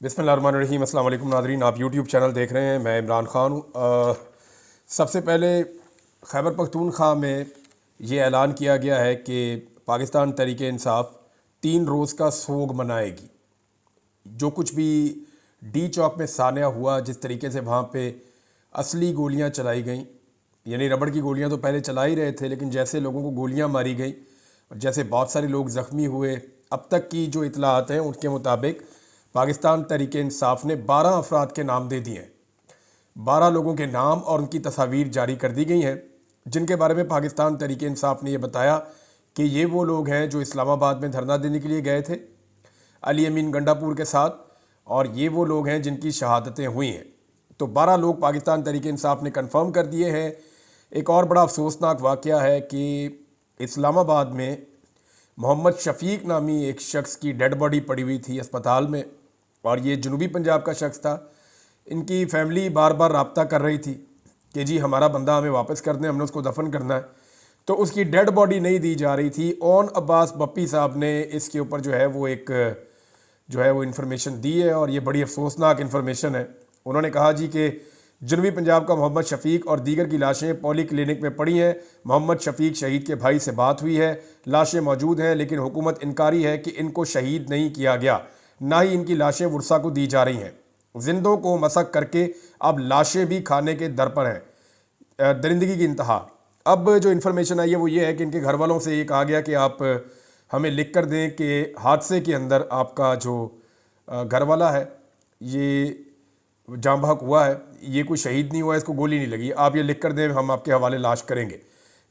बिस्मिल्लाहिर्रहमानिर्रहीम। अस्सलाम वालेकुम नाज़रीन, आप यूट्यूब चैनल देख रहे हैं। मैं इमरान ख़ान हूँ। सबसे पहले खैबर पख्तूनख्वा में ये ऐलान किया गया है कि पाकिस्तान तहरीक-ए-इंसाफ़ 3 रोज़ का सोग मनाएगी। जो कुछ भी डी चौक में सान्या हुआ, जिस तरीके से वहाँ पे असली गोलियाँ चलाई गईं, यानी रबड़ की गोलियाँ तो पहले चला ही रहे थे, लेकिन जैसे लोगों को गोलियाँ मारी गई और जैसे बहुत सारे लोग ज़ख्मी हुए, अब तक की जो इतलात हैं उनके मुताबिक पाकिस्तान तहरीक-ए-इंसाफ़ ने 12 अफराद के नाम दे दिए हैं। 12 लोगों के नाम और उनकी तस्वीर जारी कर दी गई हैं, जिनके बारे में पाकिस्तान तहरीक-ए-इंसाफ़ ने यह बताया कि ये वो लोग हैं जो इस्लामाबाद में धरना देने के लिए गए थे अली अमीन गंडापुर के साथ, और ये वो लोग हैं जिनकी शहादतें हुई हैं। तो 12 लोग पाकिस्तान तहरीक-ए-इंसाफ़ ने कन्फर्म कर दिए हैं। एक और बड़ा अफसोसनाक वाक़या है कि इस्लामाबाद में मोहम्मद शफ़ीक नामी एक शख्स की डेड बॉडी पड़ी हुई थी अस्पताल में, और ये जनूबी पंजाब का शख्स था। इनकी फैमिली बार बार रब्ता कर रही थी कि जी हमारा बंदा हमें वापस कर दें, हमने उसको दफन करना है, तो उसकी डेड बॉडी नहीं दी जा रही थी। ओन अब्बास बप्पी साहब ने इसके ऊपर जो है वो इन्फॉर्मेशन दी है, और ये बड़ी अफसोसनाक इन्फॉर्मेशन है। उन्होंने कहा जी कि जनूबी पंजाब का मोहम्मद शफ़ीक और दीगर की लाशें पॉली क्लिनिक में पड़ी हैं। मोहम्मद शफ़ीक शहीद के भाई से बात हुई है, लाशें मौजूद हैं, लेकिन हुकूमत इनकारी है कि इनको शहीद नहीं किया गया, ना ही इनकी लाशें वर्सा को दी जा रही हैं। जिंदों को मसक करके अब लाशें भी खाने के दर पर हैं। दरिंदगी की इंतहा। अब जो इन्फॉर्मेशन आई है वो ये है कि इनके घर वालों से ये कहा गया कि आप हमें लिख कर दें कि हादसे के अंदर आपका जो घर वाला है ये जाँ बहक हुआ है, ये कोई शहीद नहीं हुआ, इसको गोली नहीं लगी, आप ये लिख कर दें, हम आपके हवाले लाश करेंगे।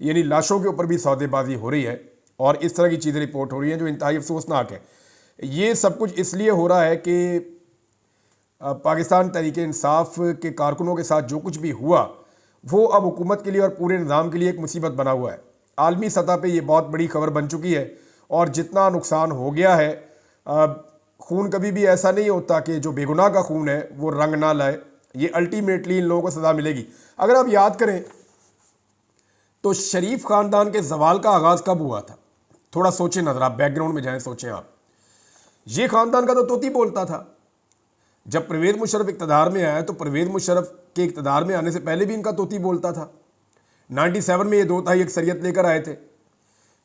यानी लाशों के ऊपर भी सौदेबाजी हो रही है, और इस तरह की चीज़ें रिपोर्ट हो रही हैं जो इंतहाई अफसोसनाक है। ये सब कुछ इसलिए हो रहा है कि पाकिस्तान तहरीक-ए-इंसाफ़ के कारकुनों के साथ जो कुछ भी हुआ वो अब हुकूमत के लिए और पूरे निज़ाम के लिए एक मुसीबत बना हुआ है। आलमी सतह पे ये बहुत बड़ी खबर बन चुकी है, और जितना नुकसान हो गया है, खून कभी भी ऐसा नहीं होता कि जो बेगुनाह का खून है वो रंग ना लाए। ये अल्टीमेटली इन लोगों को सज़ा मिलेगी। अगर आप याद करें तो शरीफ ख़ानदान के जवाल का आगाज़ कब हुआ था? थोड़ा सोचें, नज़र आप बैकग्राउंड में जाएं, सोचें आप। ये ख़ानदान का तो तोती बोलता था। जब परवेज़ मुशर्रफ इक़्तिदार में आया तो परवेज़ मुशर्रफ के इक़्तिदार में आने से पहले भी इनका तोती बोलता था। 97 में ये 2/3 अक्सरियत लेकर आए थे,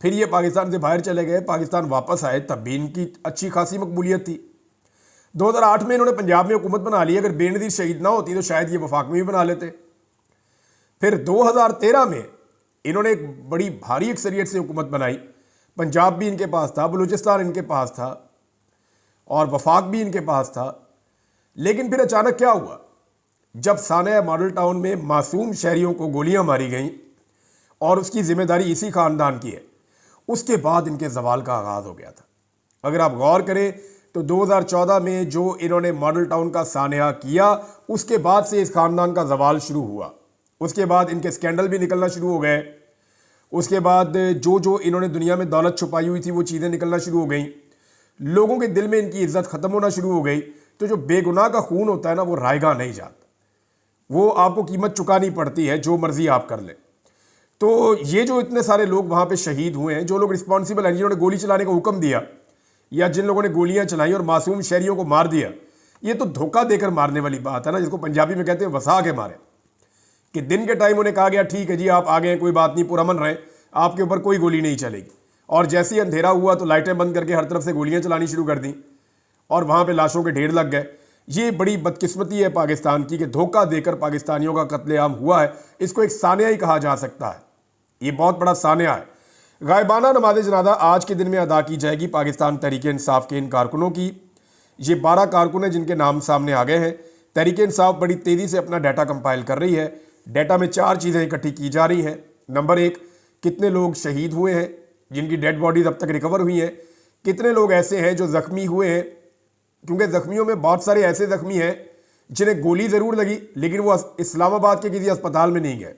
फिर ये पाकिस्तान से बाहर चले गए, पाकिस्तान वापस आए, तब भी इनकी अच्छी खासी मकबूलियत थी। 2008 में इन्होंने पंजाब में हुकूमत बना ली। अगर बेनज़ीर शहीद ना होती तो शायद ये वफाक में भी बना लेते। फिर 2013 में इन्होंने एक बड़ी भारी अक्सरियत से हुकूमत बनाई। पंजाब भी इनके पास था, बलूचिस्तान इनके पास था, और वफाक भी इनके पास था। लेकिन फिर अचानक क्या हुआ? जब सान्या मॉडल टाउन में मासूम शहरियों को गोलियां मारी गईं, और उसकी जिम्मेदारी इसी खानदान की है, उसके बाद इनके जवाल का आगाज़ हो गया था। अगर आप गौर करें तो 2014 में जो इन्होंने मॉडल टाउन का सान्या किया, उसके बाद से इस खानदान का जवाल शुरू हुआ। उसके बाद इनके स्कैंडल भी निकलना शुरू हो गए। उसके बाद जो इन्होंने दुनिया में दौलत छुपाई हुई थी वो चीज़ें निकलना शुरू हो गई। लोगों के दिल में इनकी इज्जत ख़त्म होना शुरू हो गई। तो जो बेगुनाह का खून होता है ना, वो रायगा नहीं जाता, वो आपको कीमत चुकानी पड़ती है, जो मर्जी आप कर लें। तो ये जो इतने सारे लोग वहाँ पे शहीद हुए हैं, जो लोग रिस्पॉन्सिबल हैं, जिन्होंने गोली चलाने का हुक्म दिया, या जिन लोगों ने गोलियां चलाई और मासूम शहरियों को मार दिया, ये तो धोखा देकर मारने वाली बात है ना, जिसको पंजाबी में कहते हैं वसा के मारे। कि दिन के टाइम उन्हें कहा गया ठीक है जी आप आ गए, कोई बात नहीं, पुरअमन रहे, आपके ऊपर कोई गोली नहीं चलेगी, और जैसे ही अंधेरा हुआ तो लाइटें बंद करके हर तरफ से गोलियां चलानी शुरू कर दी, और वहाँ पे लाशों के ढेर लग गए। ये बड़ी बदकिस्मती है पाकिस्तान की कि धोखा देकर पाकिस्तानियों का कत्लेआम हुआ है। इसको एक सान्या ही कहा जा सकता है, ये बहुत बड़ा सान्या है। गायबाना नमाज जनाजा आज के दिन में अदा की जाएगी पाकिस्तान तहरीक-ए-इंसाफ़ के इन कारकुनों की। ये 12 कारकुन हैं जिनके नाम सामने आ गए हैं। तहरीक-ए-इंसाफ़ बड़ी तेज़ी से अपना डाटा कंपाइल कर रही है। डाटा में 4 चीज़ें इकट्ठी की जा रही हैं। नंबर 1, कितने लोग शहीद हुए हैं जिनकी डेड बॉडीज अब तक रिकवर हुई हैं। कितने लोग ऐसे हैं जो ज़ख्मी हुए हैं, क्योंकि ज़ख्मियों में बहुत सारे ऐसे ज़ख्मी हैं जिन्हें गोली ज़रूर लगी, लेकिन वो इस्लामाबाद के किसी अस्पताल में नहीं गए,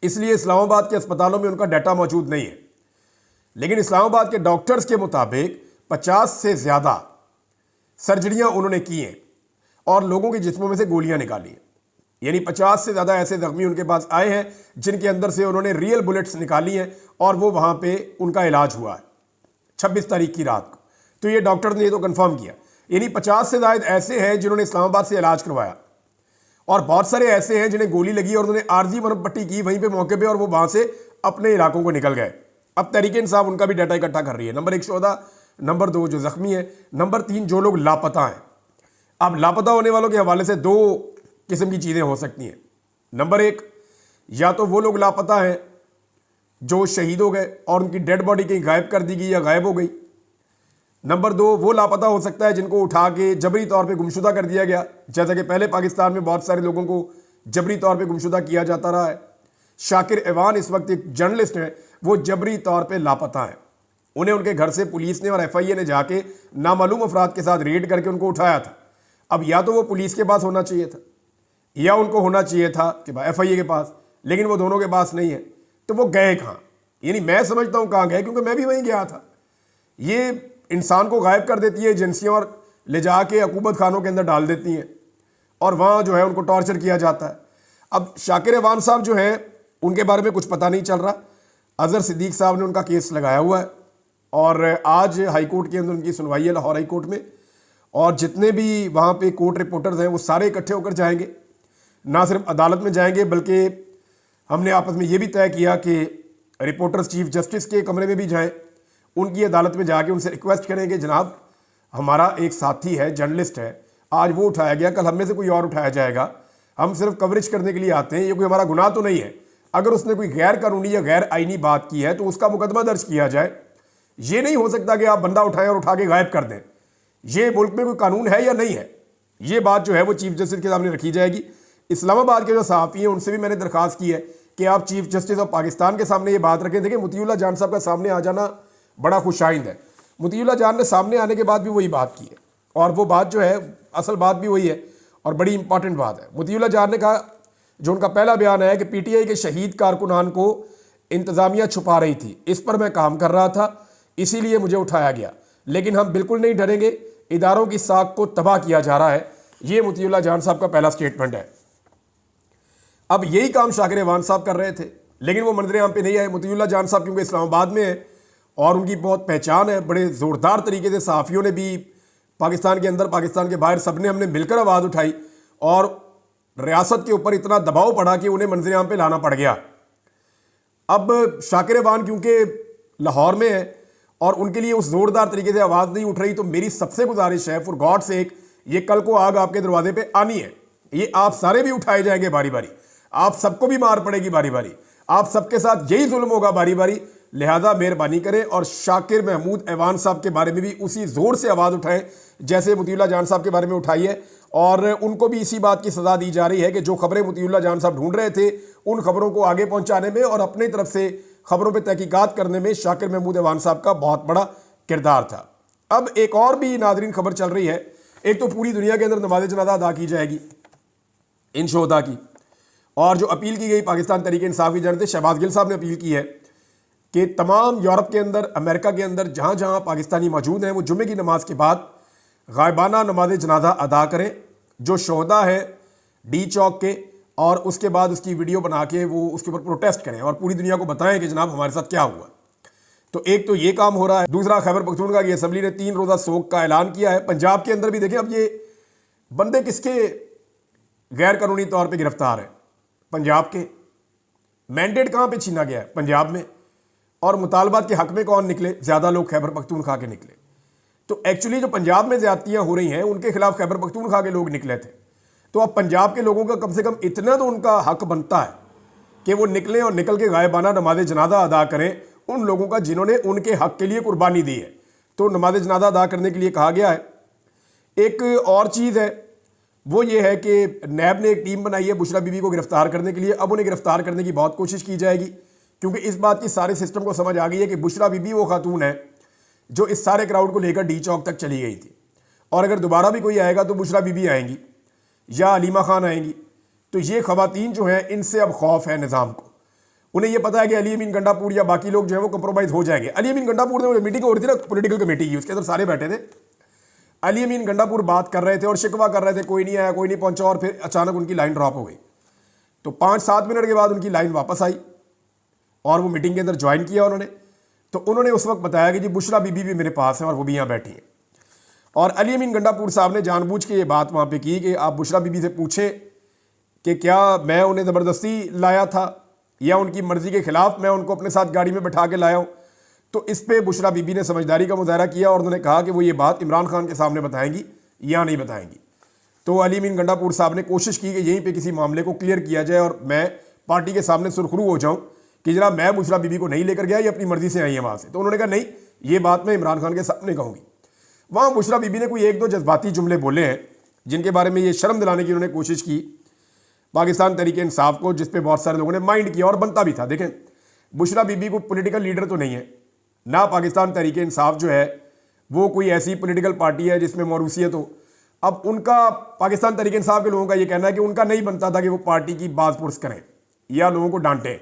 इसलिए इस्लामाबाद के अस्पतालों में उनका डाटा मौजूद नहीं है। लेकिन इस्लामाबाद के डॉक्टर्स के मुताबिक 50 से ज़्यादा सर्जरियां उन्होंने की हैं और लोगों के जिस्मों में से गोलियां निकाली हैं। यानी 50 से ज़्यादा ऐसे ज़ख्मी उनके पास आए हैं जिनके अंदर से उन्होंने रियल बुलेट्स निकाली हैं, और वो वहाँ पे उनका इलाज हुआ है 26 तारीख की रात को। तो ये डॉक्टर ने ये तो कंफर्म किया। यानी 50 से ज़ायद ऐसे हैं जिन्होंने इस्लामाबाद से इलाज करवाया, और बहुत सारे ऐसे हैं जिन्हें गोली लगी और उन्होंने आर्जी मरहम पट्टी की वहीं पे मौके पे, और वो वहाँ से अपने इलाकों को निकल गए। अब तहरीक इंसाफ उनका भी डाटा इकट्ठा कर रही है। नंबर 1 शोधा, नंबर 2 जो ज़ख्मी है, नंबर 3 जो लोग लापता हैं। अब लापता होने वालों के हवाले से 2 किस्म की चीज़ें हो सकती हैं। नंबर 1, या तो वो लोग लापता हैं जो शहीद हो गए और उनकी डेड बॉडी कहीं गायब कर दी गई या गायब हो गई। नंबर 2, वो लापता हो सकता है जिनको उठा के जबरी तौर पे गुमशुदा कर दिया गया, जैसा कि पहले पाकिस्तान में बहुत सारे लोगों को जबरी तौर पे गुमशुदा किया जाता रहा है। शाकिर एवान इस वक्त एक जर्नलिस्ट हैं, वो जबरी तौर पे लापता हैं। उन्हें उनके घर से पुलिस ने और FIA ने जाके नामालूम अफराद के साथ रेड करके उनको उठाया था। अब या तो वो पुलिस के पास होना चाहिए था या उनको होना चाहिए था कि FIA के पास, लेकिन वो दोनों के पास नहीं है। तो वो गए कहाँ? यानी मैं समझता हूँ कहाँ गए, क्योंकि मैं भी वहीं गया था। ये इंसान को गायब कर देती है एजेंसियाँ और ले जाके अकूबत खानों के अंदर डाल देती हैं और वहाँ जो है उनको टॉर्चर किया जाता है। अब शाकिर एवान साहब जो हैं उनके बारे में कुछ पता नहीं चल रहा। अजहर सिद्दीक साहब ने उनका केस लगाया हुआ है और आज हाई कोर्ट के अंदर उनकी सुनवाई है, लाहौर हाई कोर्ट में, और जितने भी वहाँ पे कोर्ट रिपोर्टर्स हैं वो सारे इकट्ठे होकर जाएंगे। ना सिर्फ अदालत में जाएंगे बल्कि हमने आपस में ये भी तय किया कि रिपोर्टर्स चीफ जस्टिस के कमरे में भी जाएं, उनकी अदालत में जाके उनसे रिक्वेस्ट करेंगे, जनाब हमारा एक साथी है, जर्नलिस्ट है, आज वो उठाया गया, कल हम में से कोई और उठाया जाएगा, हम सिर्फ कवरेज करने के लिए आते हैं, ये कोई हमारा गुनाह तो नहीं है। अगर उसने कोई गैर कानूनी या गैर आईनी बात की है तो उसका मुकदमा दर्ज किया जाए। ये नहीं हो सकता कि आप बंदा उठाएं और उठा के गायब कर दें। ये मुल्क में कोई कानून है या नहीं है, ये बात जो है वो चीफ जस्टिस के सामने रखी जाएगी। इस्लामाबाद के जो सहाफ़ी हैं उनसे भी मैंने दरख्वास्त की है कि आप चीफ जस्टिस ऑफ पाकिस्तान के सामने ये बात रखें। देखिए, मुतीउल्लाह जान साहब का सामने आ जाना बड़ा खुशाइंद है। मुतीउल्लाह जान ने सामने आने के बाद भी वही बात की है, और वो बात जो है असल बात भी वही है और बड़ी इंपॉर्टेंट बात है। मुतीउल्लाह जान ने कहा, जो उनका पहला बयान है कि PTI के शहीद कारकुनान को इंतज़ामिया छुपा रही थी, इस पर मैं काम कर रहा था, इसीलिए मुझे उठाया गया, लेकिन हम बिल्कुल नहीं डरेंगे, इदारों की साख को तबाह किया जा रहा है। ये मुतीउल्लाह जान साहब का पहला स्टेटमेंट है। अब यही काम शाकिर एवान साहब कर रहे थे, लेकिन वो मंजर आम पे नहीं आए। मुतीउल्लाह जान साहब क्योंकि इस्लामाबाद में है और उनकी बहुत पहचान है, बड़े ज़ोरदार तरीके से सहाफ़ियों ने भी, पाकिस्तान के अंदर पाकिस्तान के बाहर, सब ने हमने मिलकर आवाज़ उठाई और रियासत के ऊपर इतना दबाव पड़ा कि उन्हें मंजर आम पे लाना पड़ गया। अब शाकिर एवान क्योंकि लाहौर में है और उनके लिए उस ज़ोरदार तरीके से आवाज़ नहीं उठ रही, तो मेरी सबसे गुजारिश है, फॉर गॉड सेक, ये कल को आग आपके दरवाजे पे आनी है, ये आप सारे भी उठाए जाएंगे बारी बारी, आप सबको भी मार पड़ेगी बारी बारी, आप सबके साथ यही जुल्म होगा बारी बारी। लिहाजा मेहरबानी करें और शाकिर महमूद एवान साहब के बारे में भी उसी ज़ोर से आवाज़ उठाएं जैसे मुतीउल्लाह जान साहब के बारे में उठाई है, और उनको भी इसी बात की सज़ा दी जा रही है कि जो खबरें मुतीउल्लाह जान साहब ढूंढ रहे थे उन खबरों को आगे पहुँचाने में और अपनी तरफ से खबरों पर तहकीकात करने में शाकिर महमूद एवान साहब का बहुत बड़ा किरदार था। अब एक और भी नादरीन खबर चल रही है। एक तो पूरी दुनिया के अंदर नमाज जनाजा अदा की जाएगी इन शोहदा की, और जो अपील की गई पाकिस्तान तहरीक इंसाफ की जानते शहबाज गिल साहब ने अपील की है कि तमाम यूरोप के अंदर, अमेरिका के अंदर जहाँ जहाँ पाकिस्तानी मौजूद हैं वो जुम्मे की नमाज के बाद गायबाना नमाज जनाजा अदा करें। जो शोहदा है डी चौक के, और उसके बाद उसकी वीडियो बना के वो उसके ऊपर प्रोटेस्ट करें और पूरी दुनिया को बताएं कि जनाब हमारे साथ क्या हुआ। तो एक तो ये काम हो रहा है। दूसरा, खैबर पख्तूनख्वा की असम्बली ने 3 रोज़ा सोग का ऐलान किया है। पंजाब के अंदर भी देखें, अब ये बंदे किसके गैर कानूनी तौर पे गिरफ्तार हैं? पंजाब के। मैंडेट कहाँ पे छीना गया है? पंजाब में। और मुतालबात के हक में कौन निकले? ज़्यादा लोग खैबर पख्तूनख्वा के निकले। तो एक्चुअली जो पंजाब में ज़्यादतियाँ हो रही हैं उनके खिलाफ खैबर पख्तूनख्वा के लोग निकले थे। तो अब पंजाब के लोगों का कम से कम इतना तो उनका हक बनता है कि वो निकलें और निकल के गायबाना नमाज जनाजा अदा करें उन लोगों का जिन्होंने उनके हक के लिए कुर्बानी दी है। तो नमाज जनाजा अदा करने के लिए कहा गया है। एक और चीज़ है वो ये है कि नैब ने एक टीम बनाई है बुशरा बीबी को गिरफ्तार करने के लिए। अब उन्हें गिरफ्तार करने की बहुत कोशिश की जाएगी, क्योंकि इस बात की सारे सिस्टम को समझ आ गई है कि बुशरा बीबी वो खातून है जो इस सारे क्राउड को लेकर डी चौक तक चली गई थी, और अगर दोबारा भी कोई आएगा तो बुशरा बीबी आएंगी या अलीमा खान आएंगी। तो ये खवातीन जो हैं इनसे अब खौफ है निज़ाम को। उन्हें यह पता है कि अली अमीन गंडापुर या बाकी लोग जो है वो कंप्रोमाइज़ हो जाएंगे। अली अमीन गंडापुर ने मीटिंग हो रही थी ना, पॉलिटिकल कमेटी की, उसके अंदर सारे बैठे थे। अली अमीन गंडापुर बात कर रहे थे और शिकवा कर रहे थे, कोई नहीं आया, कोई नहीं पहुंचा, और फिर अचानक उनकी लाइन ड्रॉप हो गई। तो 5-7 मिनट के बाद उनकी लाइन वापस आई और वो मीटिंग के अंदर ज्वाइन किया उन्होंने। तो उन्होंने उस वक्त बताया कि जी बुशरा बीबी भी मेरे पास है और वो भी यहाँ बैठी हैं। और अली अमीन गंडापुर साहब ने जानबूझ के ये बात वहाँ पे की कि आप बुशरा बीबी से पूछें कि क्या मैं उन्हें ज़बरदस्ती लाया था या उनकी मर्ज़ी के ख़िलाफ़ मैं उनको अपने साथ गाड़ी में बैठा के लाया हूँ। तो इस पर बुशरा बीबी ने समझदारी का मुजाहरा किया और उन्होंने कहा कि वो ये बात इमरान खान के सामने बताएंगी या नहीं बताएंगी। तो अली अमीन गंडापुर साहब ने कोशिश की कि यहीं पे किसी मामले को क्लियर किया जाए और मैं पार्टी के सामने सुरखरू हो जाऊं कि जनाब मैं बुशरा बीबी को नहीं लेकर गया, ये अपनी मर्जी से आई है वहाँ से। तो उन्होंने कहा नहीं, ये बात मैं इमरान खान के सामने कहूँगी। वहाँ बुशरा बीबी ने कोई एक दो जज्बाती जुमले बोले हैं जिनके बारे में ये शर्म दिलाने की उन्होंने कोशिश की पाकिस्तान तहरीक इंसाफ को, जिस पे बहुत सारे लोगों ने माइंड किया और बनता भी था। देखें, बुशरा बीबी को पॉलिटिकल लीडर तो नहीं है ना, पाकिस्तान तहरीक इंसाफ जो है वो कोई ऐसी पॉलिटिकल पार्टी है जिसमें मौरूसियत हो। अब उनका, पाकिस्तान तहरीक इंसाफ के लोगों का ये कहना है कि उनका नहीं बनता था कि वो पार्टी की बाज़पुरस करें या लोगों को डांटें।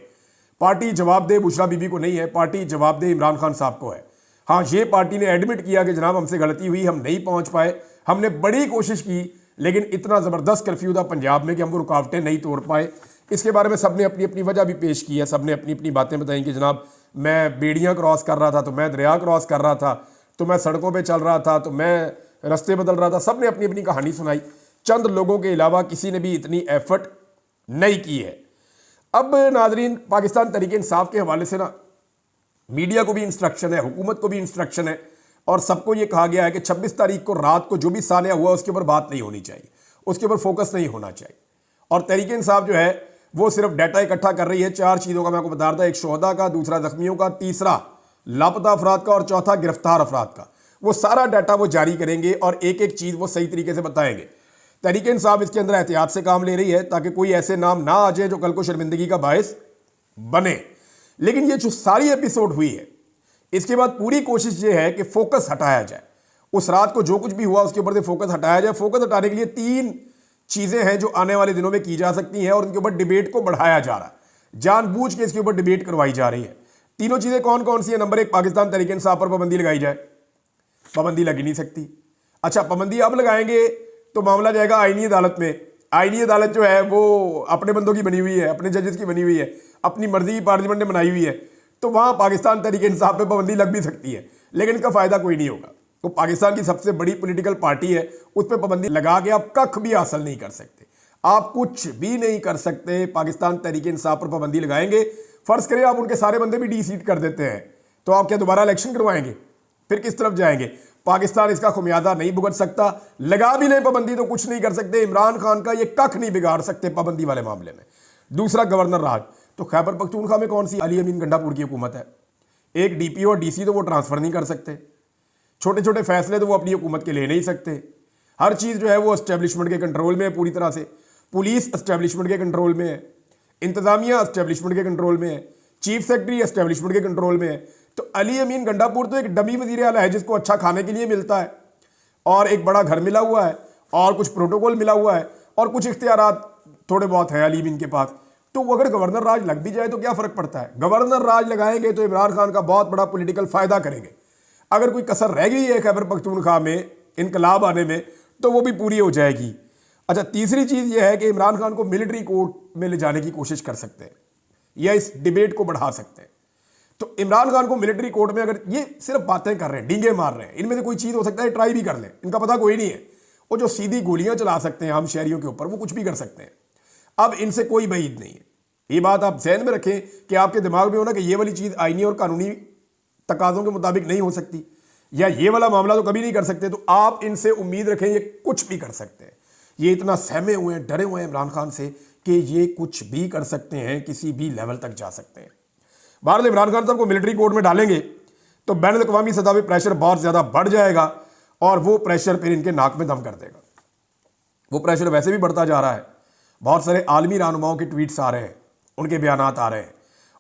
पार्टी जवाबदेह बुशरा बीबी को नहीं है, पार्टी जवाबदेह इमरान खान साहब को है। हाँ, ये पार्टी ने एडमिट किया कि जनाब हमसे गलती हुई, हम नहीं पहुंच पाए, हमने बड़ी कोशिश की, लेकिन इतना ज़बरदस्त कर्फ्यू था पंजाब में कि हम वो रुकावटें नहीं तोड़ पाए। इसके बारे में सबने अपनी अपनी वजह भी पेश की है, सबने अपनी अपनी बातें बताई कि जनाब मैं बेड़ियाँ क्रॉस कर रहा था, तो मैं दरिया क्रॉस कर रहा था, तो मैं सड़कों पर चल रहा था, तो मैं रास्ते बदल रहा था। सब ने अपनी अपनी कहानी सुनाई। चंद लोगों के अलावा किसी ने भी इतनी एफर्ट नहीं की है। अब नाजरीन, पाकिस्तान तहरीक इंसाफ के हवाले से ना मीडिया को भी इंस्ट्रक्शन है, हुकूमत को भी इंस्ट्रक्शन है और सबको ये कहा गया है कि 26 तारीख को रात को जो भी सानिया हुआ उसके ऊपर बात नहीं होनी चाहिए, उसके ऊपर फोकस नहीं होना चाहिए। और तहरीक इंसाफ जो है वो सिर्फ डाटा इकट्ठा कर रही है 4 चीज़ों का मैं आपको बता रहा था, एक शोहदा का, दूसरा जख्मियों का, तीसरा लापता अफराद का और चौथा गिरफ्तार अफराद का। वो सारा डाटा वो जारी करेंगे और एक एक चीज़ वो सही तरीके से बताएंगे। तहरीक इंसाफ इसके अंदर एहतियात से काम ले रही है ताकि कोई ऐसे नाम ना आ जाए जो कल को शर्मिंदगी का बायस बने। लेकिन ये जो सारी एपिसोड हुई है, इसके बाद पूरी कोशिश ये है कि फोकस हटाया जाए, उस रात को जो कुछ भी हुआ उसके ऊपर से फोकस हटाया जाए। फोकस हटाने के लिए 3 चीज़ें हैं जो आने वाले दिनों में की जा सकती हैं और उनके ऊपर डिबेट को बढ़ाया जा रहा है, जानबूझ के इसके ऊपर डिबेट करवाई जा रही है। तीनों चीज़ें कौन कौन सी है? नंबर 1, पाकिस्तान तहरीक इंसाफ पर पाबंदी लगाई जाए। पाबंदी लग ही नहीं सकती। अच्छा, पाबंदी अब लगाएंगे तो मामला जाएगा आईनी अदालत में। आईनी अदालत जो है वो अपने बंदों की बनी हुई है, अपने जजेस की बनी हुई है, अपनी मर्जी की पार्लियामेंट ने बनाई हुई है। तो वहाँ पाकिस्तान तहरीक इंसाफ पे पाबंदी लग भी सकती है, लेकिन इसका फ़ायदा कोई नहीं होगा। तो पाकिस्तान की सबसे बड़ी पॉलिटिकल पार्टी है, उस पर पाबंदी लगा के आप कख भी हासिल नहीं कर सकते, आप कुछ भी नहीं कर सकते। पाकिस्तान तहरीक इंसाफ पर पाबंदी लगाएंगे, फ़र्ज़ करें आप उनके सारे बंदे भी डी-सीट कर देते हैं, तो आप क्या दोबारा इलेक्शन करवाएंगे? फिर किस तरफ जाएंगे? पाकिस्तान इसका खुमियाजा नहीं भुगत सकता। लगा भी नहीं पाबंदी तो कुछ नहीं कर सकते। इमरान खान का ये कख नहीं बिगाड़ सकते पाबंदी वाले मामले में। दूसरा, गवर्नर राज। तो खैबर पख्तूनख्वा में कौन सी अली अमीन गंडापुर की हुकूमत है? एक डीपीओ और डीसी तो वो ट्रांसफ़र नहीं कर सकते, छोटे छोटे फैसले तो वो अपनी हुकूमत के ले नहीं सकते। हर चीज़ जो है वो एस्टेब्लिशमेंट के कंट्रोल में है पूरी तरह से। पुलिस एस्टेब्लिशमेंट के कंट्रोल में है, इंतज़ामिया एस्टेब्लिशमेंट के कंट्रोल में है, चीफ सेक्रेटरी एस्टेब्लिशमेंट के कंट्रोल में है। तो अली अमीन गंडापुर तो एक डमी वज़ीर आला है जिसको अच्छा खाने के लिए मिलता है और एक बड़ा घर मिला हुआ है और कुछ प्रोटोकॉल मिला हुआ है और कुछ इख्तियारात थोड़े बहुत हैं अली अमीन के पास। तो वो अगर गवर्नर राज लग भी जाए तो क्या फ़र्क पड़ता है? गवर्नर राज लगाएंगे तो इमरान खान का बहुत बड़ा पॉलिटिकल फ़ायदा करेंगे। अगर कोई कसर रह गई है खैबर पख्तूनख्वा में इनकलाब आने में तो वो भी पूरी हो जाएगी। अच्छा, तीसरी चीज़ ये है कि इमरान खान को मिलिट्री कोर्ट में ले जाने की कोशिश कर सकते हैं या इस डिबेट को बढ़ा सकते हैं। तो इमरान खान को मिलिट्री कोर्ट में, अगर ये सिर्फ बातें कर रहे हैं, डींगे मार रहे हैं, इनमें से कोई चीज़ हो सकता है ट्राई भी कर लें, इनका पता कोई नहीं है। वो जो सीधी गोलियां चला सकते हैं आम शहरियों के ऊपर, वो कुछ भी कर सकते हैं। अब इनसे कोई बईद नहीं है। ये बात आप ज़हन में रखें कि आपके दिमाग में हो ना कि ये वाली चीज़ आईनी और कानूनी तकाज़ों के मुताबिक नहीं हो सकती या ये वाला मामला तो कभी नहीं कर सकते, तो आप इनसे उम्मीद रखें ये कुछ भी कर सकते हैं। ये इतना सहमे हुए हैं, डरे हुए हैं इमरान खान से कि ये कुछ भी कर सकते हैं, किसी भी लेवल तक जा सकते हैं। भारत इमरान खान साहब को मिलिट्री कोर्ट में डालेंगे तो बैन अवी सतह पर प्रेशर बहुत ज़्यादा बढ़ जाएगा और वो प्रेशर फिर इनके नाक में दम कर देगा। वो प्रेशर वैसे भी बढ़ता जा रहा है। बहुत सारे आलमी रहनुमाओं के ट्वीट्स आ रहे हैं, उनके बयानात आ रहे हैं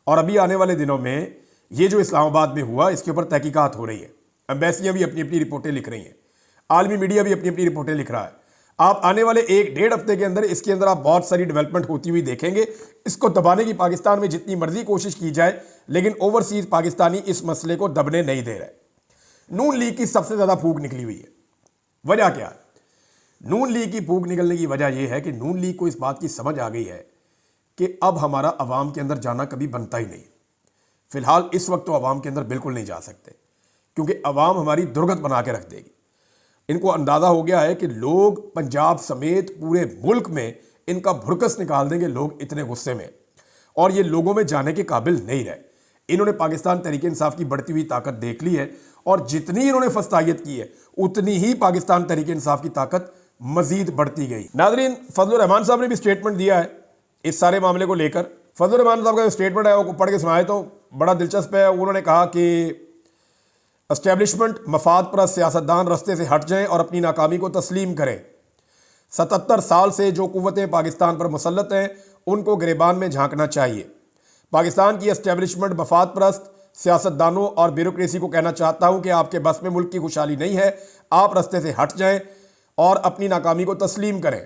और अभी आने वाले दिनों में ये जो इस्लामाबाद में हुआ इसके ऊपर तहकीकात हो रही है। एम्बेसियाँ भी अपनी अपनी रिपोर्टें लिख रही हैं, आलमी मीडिया भी अपनी अपनी रिपोर्टें लिख रहा है। आप आने वाले 1-1.5 हफ्ते के अंदर इसके अंदर आप बहुत सारी डेवलपमेंट होती हुई देखेंगे। इसको दबाने की पाकिस्तान में जितनी मर्जी कोशिश की जाए, लेकिन ओवरसीज पाकिस्तानी इस मसले को दबने नहीं दे रहे। नून लीग की सबसे ज़्यादा फूक निकली हुई है। वजह क्या है? नून लीग की फूक निकलने की वजह यह है कि नून लीग को इस बात की समझ आ गई है कि अब हमारा अवाम के अंदर जाना कभी बनता ही नहीं। फिलहाल इस वक्त तो अवाम के अंदर बिल्कुल नहीं जा सकते क्योंकि अवाम हमारी दुर्गत बना के रख देगी। इनको अंदाज़ा हो गया है कि लोग पंजाब समेत पूरे मुल्क में इनका भुड़कस निकाल देंगे, लोग इतने गुस्से में, और ये लोगों में जाने के काबिल नहीं रहे। इन्होंने पाकिस्तान तहरीक इंसाफ की बढ़ती हुई ताकत देख ली है, और जितनी इन्होंने फस्तायत की है उतनी ही पाकिस्तान तहरीक इंसाफ की ताकत मजीद बढ़ती गई। नाज़रीन, फजलुर रहमान साहब ने भी स्टेटमेंट दिया है इस सारे मामले को लेकर। फजलुर रहमान साहब का जो स्टेटमेंट है वो पढ़ के सुनाए तो बड़ा दिलचस्प है। उन्होंने कहा कि एस्टेब्लिशमेंट मफाद परस्त सियासतदान रस्ते से हट जाएं और अपनी नाकामी को तस्लीम करें। 77 साल से जो कुव्वतें पाकिस्तान पर मुसल्लत हैं उनको गिरेबान में झांकना चाहिए। पाकिस्तान की एस्टेब्लिशमेंट मफाद परस्त सियासतदानों और ब्यूरोक्रेसी को कहना चाहता हूं कि आपके बस में मुल्क की खुशहाली नहीं है, आप रस्ते से हट जाएं और अपनी नाकामी को तस्लीम करें।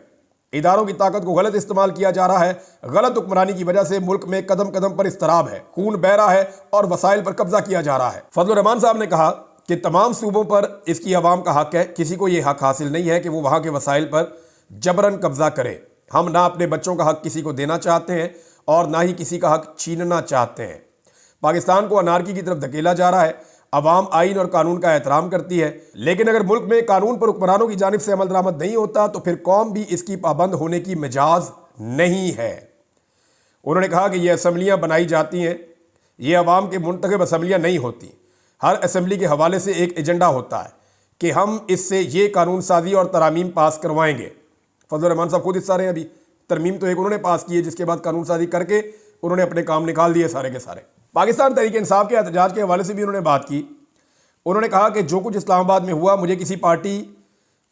इदारों की ताकत को गलत इस्तेमाल किया जा रहा है। गलत हुक्मरानी की वजह से मुल्क में कदम कदम पर इस्तराब है, खून बह रहा है और वसाइल पर कब्जा किया जा रहा है। फजलुर रहमान साहब ने कहा कि तमाम सूबों पर इसकी आवाम का हक है, किसी को यह हक हासिल नहीं है कि वो वहाँ के वसाइल पर जबरन कब्जा करे। हम ना अपने बच्चों का हक किसी को देना चाहते हैं और ना ही किसी का हक छीनना चाहते हैं। पाकिस्तान को अनारकी की तरफ धकेला जा रहा है। अवाम आइन और कानून का एहतराम करती है, लेकिन अगर मुल्क में कानून पर हुक्मरानों की जानिब से अमल दरामद नहीं होता तो फिर कौम भी इसकी पाबंद होने की मिजाज नहीं है। उन्होंने कहा कि ये असम्बलियाँ बनाई जाती हैं, ये अवाम के मुंतखब असम्बलियाँ नहीं होती। हर असम्बली के हवाले से एक एजेंडा होता है कि हम इससे ये कानून साजी और तरामीम पास करवाएंगे। फजलुर रहमान साहब खुद हिस्सा रहे हैं। अभी तरमीम तो एक उन्होंने पास की है, जिसके बाद कानून साजी करके उन्होंने अपने काम निकाल दिए सारे के सारे। पाकिस्तान तहरीक इंसाफ के एहतजाज के हवाले से भी उन्होंने बात की। उन्होंने कहा कि जो कुछ इस्लामाबाद में हुआ, मुझे किसी पार्टी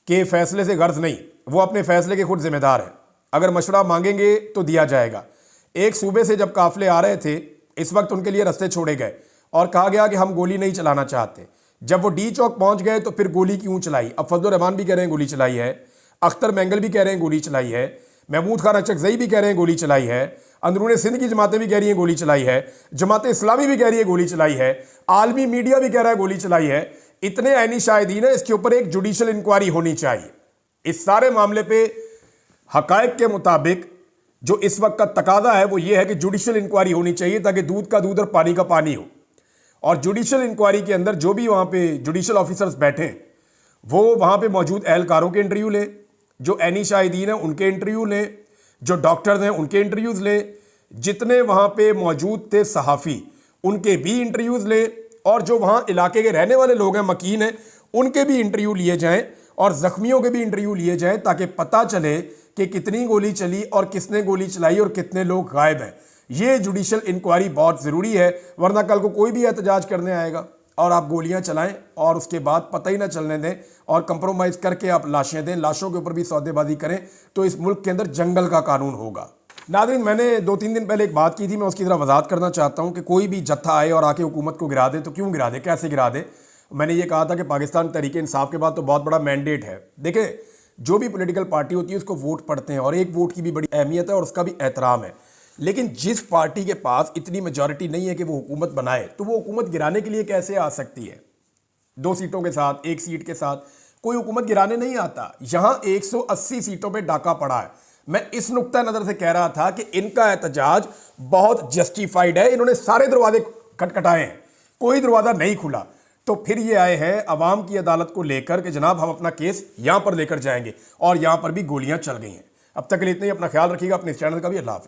के फैसले से गर्ज नहीं, वो अपने फैसले के खुद जिम्मेदार हैं। अगर मशवरा मांगेंगे तो दिया जाएगा। एक सूबे से जब काफिले आ रहे थे, इस वक्त उनके लिए रास्ते छोड़े गए और कहा गया कि हम गोली नहीं चलाना चाहते। जब वो डी चौक पहुंच गए तो फिर गोली क्यों चलाई? अब फजलुर रहमान भी कह रहे हैं गोली चलाई है, अख्तर मैंगल भी कह रहे हैं गोली चलाई है, महमूद खान अचकजई भी कह रहे हैं गोली चलाई है, अंदरूनी सिंध की जमातें भी कह रही हैं गोली चलाई है, जमात इस्लामी भी कह रही है गोली चलाई है, आलमी मीडिया भी कह रहा है गोली चलाई है। इतने ऐनी शाहिदीन है, इसके ऊपर एक जुडिशल इंक्वायरी होनी चाहिए। इस सारे मामले पे हकायक के मुताबिक जो इस वक्त का तकाजा है वो ये है कि जुडिशल इंक्वायरी होनी चाहिए, ताकि दूध का दूध और पानी का पानी हो। और जुडिशल इंक्वायरी के अंदर जो भी वहाँ पे जुडिशल ऑफिसर्स बैठे वो वहाँ पे मौजूद एहलकारों के इंटरव्यू लें, जो ऐनी शाहिदीन हैं उनके इंटरव्यू लें, जो डॉक्टर्स हैं उनके इंटरव्यूज़ लें, जितने वहाँ पे मौजूद थे सहाफ़ी उनके भी इंटरव्यूज़ लें, और जो वहाँ इलाके के रहने वाले लोग हैं, मकीन हैं, उनके भी इंटरव्यू लिए जाएं और ज़ख्मियों के भी इंटरव्यू लिए जाएं, ताकि पता चले कि कितनी गोली चली और किसने गोली चलाई और कितने लोग गायब हैं। ये जुडिशल इंक्वायरी बहुत ज़रूरी है, वरना कल को कोई भी एहतजाज करने आएगा और आप गोलियां चलाएं और उसके बाद पता ही ना चलने दें और कंप्रोमाइज़ करके आप लाशें दें, लाशों के ऊपर भी सौदेबाजी करें, तो इस मुल्क के अंदर जंगल का कानून होगा। नाज़रीन, मैंने 2-3 दिन पहले एक बात की थी, मैं उसकी तरह वजाहत करना चाहता हूं कि कोई भी जत्था आए और आके हुकूमत को गिरा दे तो क्यों गिरा दे, कैसे गिरा दे। मैंने ये कहा था कि पाकिस्तान तहरीक इंसाफ के बाद तो बहुत बड़ा मैंडेट है। देखें, जो भी पोलिटिकल पार्टी होती है उसको वोट पड़ते हैं और एक वोट की भी बड़ी अहमियत है और उसका भी एहतराम है। लेकिन जिस पार्टी के पास इतनी मेजॉरिटी नहीं है कि वो हुकूमत बनाए, तो वो हुकूमत गिराने के लिए कैसे आ सकती है? 2 सीटों के साथ, 1 सीट के साथ कोई हुकूमत गिराने नहीं आता। यहां 180 सीटों पे डाका पड़ा है। मैं इस नुक्ता नज़र से कह रहा था कि इनका एहतजाज बहुत जस्टिफाइड है। इन्होंने सारे दरवाजे खटखटाए हैं, कोई दरवाज़ा नहीं खुला, तो फिर ये आए हैं अवाम की अदालत को लेकर कि जनाब हम अपना केस यहां पर लेकर जाएंगे, और यहां पर भी गोलियां चल गई हैं। अब तक के लिए इतना ही। अपना ख्याल रखिएगा, अपने इस चैनल का भी। अल्लाह हाफ़िज़।